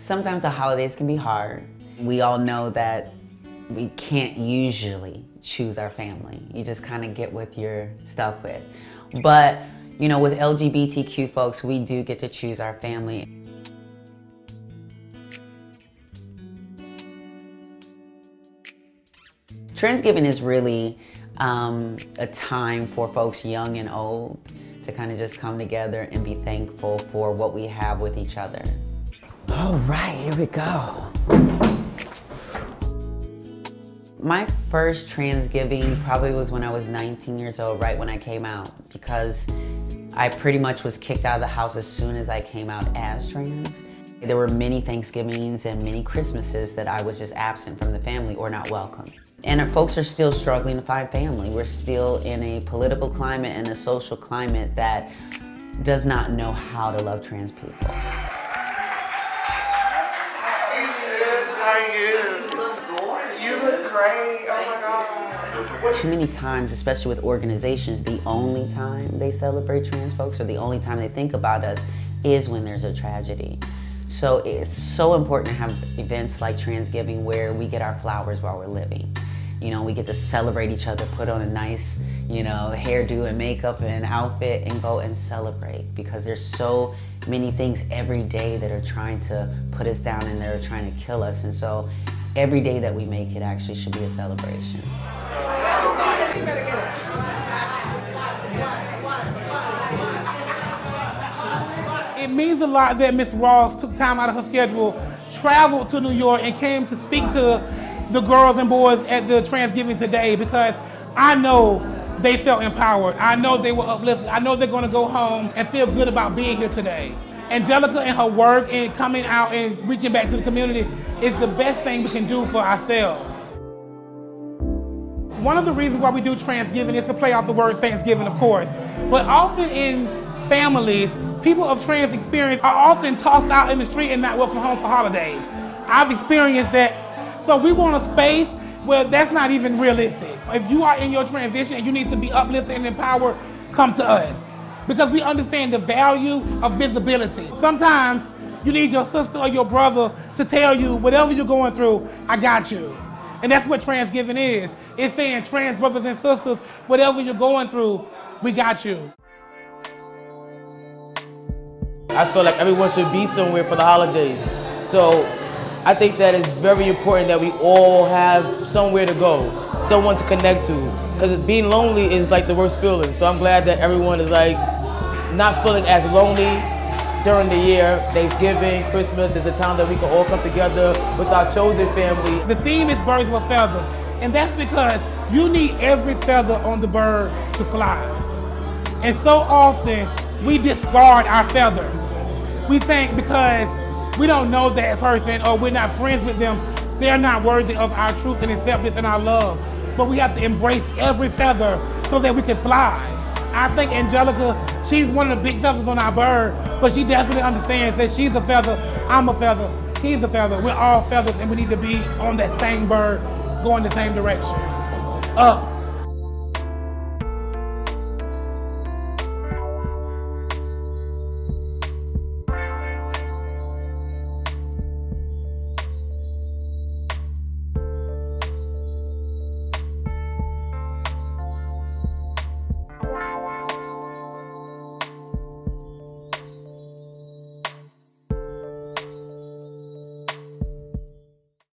Sometimes the holidays can be hard. We all know that we can't usually choose our family. You just kind of get what you're stuck with. But, you know, with LGBTQ folks, we do get to choose our family. Transgiving is really a time for folks young and old to kind of just come together and be thankful for what we have with each other. All right, here we go. My first Transgiving probably was when I was 19 years old, right when I came out, because I pretty much was kicked out of the house as soon as I came out as trans. There were many Thanksgivings and many Christmases that I was just absent from the family or not welcome. And folks are still struggling to find family. We're still in a political climate and a social climate that does not know how to love trans people. You look great, oh my God. Too many times, especially with organizations, the only time they celebrate trans folks or the only time they think about us is when there's a tragedy. So it's so important to have events like Transgiving where we get our flowers while we're living. You know, we get to celebrate each other, put on a nice, you know, hairdo and makeup and outfit and go and celebrate, because there's so many things every day that are trying to put us down and they're trying to kill us. And so every day that we make it actually should be a celebration. It means a lot that Ms. Ross took time out of her schedule, traveled to New York, and came to speak to the girls and boys at the Transgiving today, because I know they felt empowered. I know they were uplifted. I know they're going to go home and feel good about being here today. Angelica and her work and coming out and reaching back to the community is the best thing we can do for ourselves. One of the reasons why we do Transgiving is to play off the word Thanksgiving, of course, but often in families, people of trans experience are often tossed out in the street and not welcome home for holidays. I've experienced that. So we want a space where that's not even realistic. If you are in your transition and you need to be uplifted and empowered, come to us. Because we understand the value of visibility. Sometimes you need your sister or your brother to tell you, whatever you're going through, I got you. And that's what Transgiving is. It's saying, trans brothers and sisters, whatever you're going through, we got you. I feel like everyone should be somewhere for the holidays. So I think that it's very important that we all have somewhere to go, someone to connect to. Because being lonely is like the worst feeling. So I'm glad that everyone is like not feeling as lonely during the year. Thanksgiving, Christmas is a time that we can all come together with our chosen family. The theme is birds of a feather. And that's because you need every feather on the bird to fly. And so often we discard our feathers. We think because we don't know that person or we're not friends with them, they're not worthy of our truth and acceptance and our love. But we have to embrace every feather so that we can fly. I think Angelica, she's one of the big feathers on our bird, but she definitely understands that she's a feather, I'm a feather, he's a feather. We're all feathers and we need to be on that same bird, going the same direction. Up.